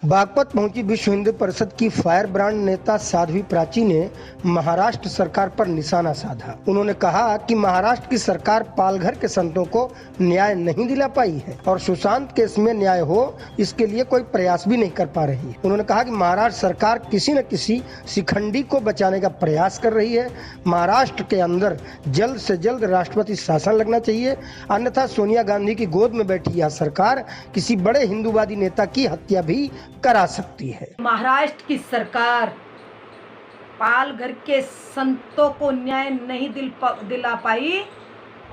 बागपत पहुंची विश्व हिंदू परिषद की फायर ब्रांड नेता साध्वी प्राची ने महाराष्ट्र सरकार पर निशाना साधा। उन्होंने कहा कि महाराष्ट्र की सरकार पालघर के संतों को न्याय नहीं दिला पाई है और सुशांत केस में न्याय हो इसके लिए कोई प्रयास भी नहीं कर पा रही है। उन्होंने कहा कि महाराष्ट्र सरकार किसी न किसी शिखंडी को बचाने का प्रयास कर रही है। महाराष्ट्र के अंदर जल्द से जल्द राष्ट्रपति शासन लगना चाहिए, अन्यथा सोनिया गांधी की गोद में बैठी यह सरकार किसी बड़े हिंदूवादी नेता की हत्या भी करा सकती है। महाराष्ट्र की सरकार पालघर के संतों को न्याय नहीं दिला पाई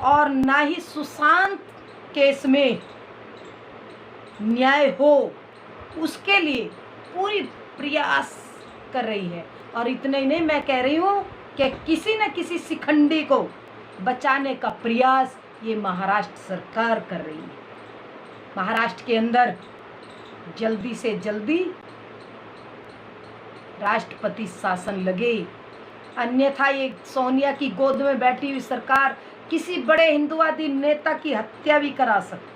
और ना ही सुशांत केस में न्याय हो उसके लिए पूरी प्रयास कर रही है। और इतने ही नहीं, मैं कह रही हूँ कि किसी न किसी शिखंडी को बचाने का प्रयास ये महाराष्ट्र सरकार कर रही है। महाराष्ट्र के अंदर जल्दी से जल्दी राष्ट्रपति शासन लगे, अन्यथा ये सोनिया की गोद में बैठी हुई सरकार किसी बड़े हिंदूवादी नेता की हत्या भी करा सकती है।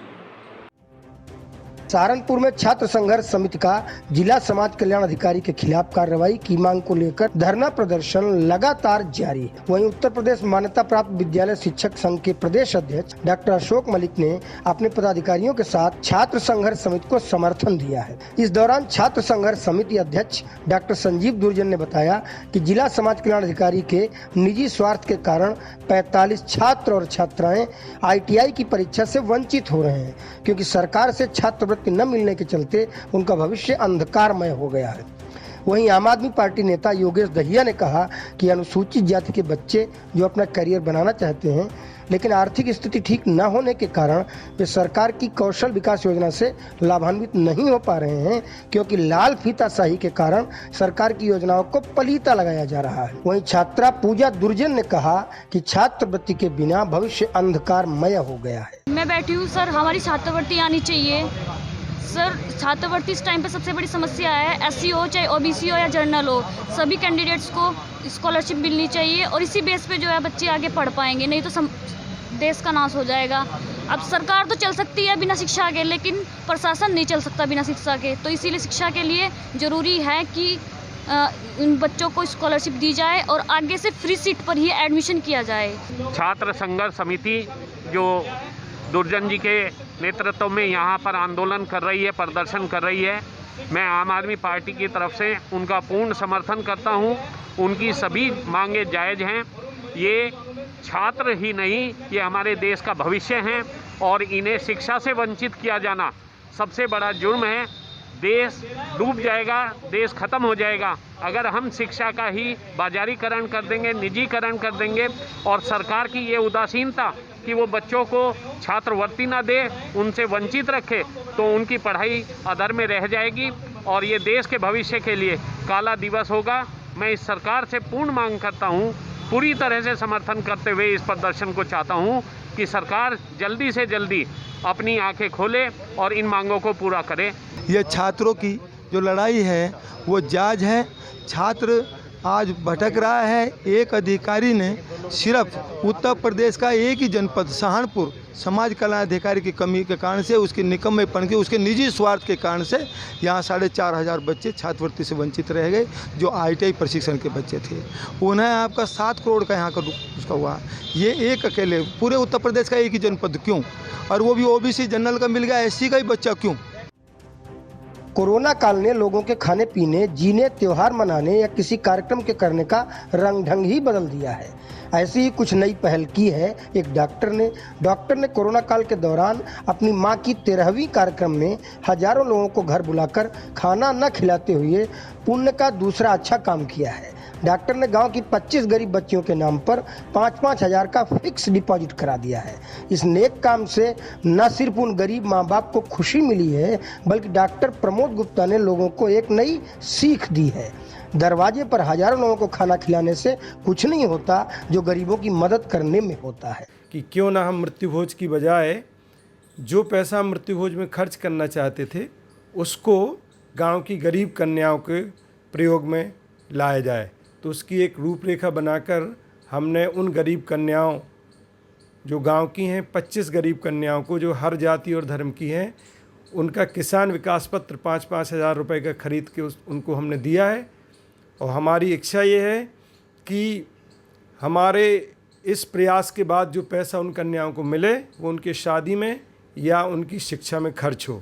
सहारनपुर में छात्र संघर्ष समिति का जिला समाज कल्याण अधिकारी के खिलाफ कार्रवाई की मांग को लेकर धरना प्रदर्शन लगातार जारी है। वहीं उत्तर प्रदेश मान्यता प्राप्त विद्यालय शिक्षक संघ के प्रदेश अध्यक्ष डॉक्टर अशोक मलिक ने अपने पदाधिकारियों के साथ छात्र संघर्ष समिति को समर्थन दिया है। इस दौरान छात्र संघर्ष समिति अध्यक्ष डॉक्टर संजीव दुर्जन ने बताया कि जिला समाज कल्याण अधिकारी के निजी स्वार्थ के कारण 45 छात्र और छात्राएं ITI की परीक्षा से वंचित हो रहे हैं, क्योंकि सरकार से छात्रवृत्ति न मिलने के चलते उनका भविष्य अंधकारमय हो गया है। वहीं आम आदमी पार्टी नेता योगेश दहिया ने कहा कि अनुसूचित जाति के बच्चे जो अपना करियर बनाना चाहते हैं, लेकिन आर्थिक स्थिति ठीक न होने के कारण वे सरकार की कौशल विकास योजना से लाभान्वित नहीं हो पा रहे हैं, क्योंकि लाल फीताशाही के कारण सरकार की योजनाओं को पलीता लगाया जा रहा है। वहीं छात्रा पूजा दुर्जन ने कहा कि छात्रवृत्ति के बिना भविष्य अंधकारमय हो गया है। मैं बैठी हूँ सर, हमारी छात्रवृत्ति आनी चाहिए सर। छात्रवृत्ति इस टाइम पे सबसे बड़ी समस्या है। SC हो चाहे OBC हो या जर्नल हो, सभी कैंडिडेट्स को स्कॉलरशिप मिलनी चाहिए और इसी बेस पे जो है बच्चे आगे पढ़ पाएंगे, नहीं तो देश का नाश हो जाएगा। अब सरकार तो चल सकती है बिना शिक्षा के, लेकिन प्रशासन नहीं चल सकता बिना शिक्षा के। तो इसीलिए शिक्षा के लिए ज़रूरी है कि इन बच्चों को स्कॉलरशिप दी जाए और आगे से फ्री सीट पर ही एडमिशन किया जाए। छात्र संघर्ष समिति जो दुर्जन जी के नेतृत्व में यहाँ पर आंदोलन कर रही है, प्रदर्शन कर रही है, मैं आम आदमी पार्टी की तरफ से उनका पूर्ण समर्थन करता हूँ। उनकी सभी मांगे जायज़ हैं। ये छात्र ही नहीं, ये हमारे देश का भविष्य हैं और इन्हें शिक्षा से वंचित किया जाना सबसे बड़ा जुर्म है। देश डूब जाएगा, देश खत्म हो जाएगा अगर हम शिक्षा का ही बाजारीकरण कर देंगे, निजीकरण कर देंगे। और सरकार की ये उदासीनता कि वो बच्चों को छात्रवृत्ति ना दे, उनसे वंचित रखे, तो उनकी पढ़ाई अधर में रह जाएगी और ये देश के भविष्य के लिए काला दिवस होगा। मैं इस सरकार से पूर्ण मांग करता हूँ, पूरी तरह से समर्थन करते हुए इस प्रदर्शन को चाहता हूँ कि सरकार जल्दी से जल्दी अपनी आंखें खोले और इन मांगों को पूरा करे। ये छात्रों की जो लड़ाई है वो जायज़ है। छात्र आज भटक रहा है। एक अधिकारी ने सिर्फ उत्तर प्रदेश का एक ही जनपद सहारनपुर समाज कल्याण अधिकारी की कमी के कारण से, उसके निकम्मेपन के, उसके निजी स्वार्थ के कारण से यहाँ 4,500 बच्चे छात्रवृत्ति से वंचित रह गए, जो ITI प्रशिक्षण के बच्चे थे। उन्हें आपका 7 करोड़ का यहाँ का उसका हुआ। ये एक अकेले पूरे उत्तर प्रदेश का एक ही जनपद क्यों? और वो भी OBC जनरल का मिल गया, SC का ही बच्चा क्यों? कोरोना काल ने लोगों के खाने पीने, जीने, त्योहार मनाने या किसी कार्यक्रम के करने का रंग ढंग ही बदल दिया है। ऐसी ही कुछ नई पहल की है एक डॉक्टर ने कोरोना काल के दौरान अपनी मां की 13वीं कार्यक्रम में हजारों लोगों को घर बुलाकर खाना न खिलाते हुए पुण्य का दूसरा अच्छा काम किया है। डॉक्टर ने गांव की 25 गरीब बच्चियों के नाम पर 5-5 हजार का फिक्स डिपॉजिट करा दिया है। इस नेक काम से न सिर्फ उन गरीब माँ बाप को खुशी मिली है, बल्कि डॉक्टर प्रमोद गुप्ता ने लोगों को एक नई सीख दी है। दरवाजे पर हजारों लोगों को खाना खिलाने से कुछ नहीं होता जो गरीबों की मदद करने में होता है। कि क्यों ना हम मृत्युभोज की बजाय जो पैसा मृत्युभोज में खर्च करना चाहते थे उसको गांव की गरीब कन्याओं के प्रयोग में लाया जाए। तो उसकी एक रूपरेखा बनाकर हमने उन गरीब कन्याओं जो गांव की हैं, 25 गरीब कन्याओं को जो हर जाति और धर्म की हैं, उनका किसान विकास पत्र 5-5 हज़ार रुपये का खरीद के उनको हमने दिया है। और हमारी इच्छा ये है कि हमारे इस प्रयास के बाद जो पैसा उन कन्याओं को मिले वो उनकी शादी में या उनकी शिक्षा में खर्च हो।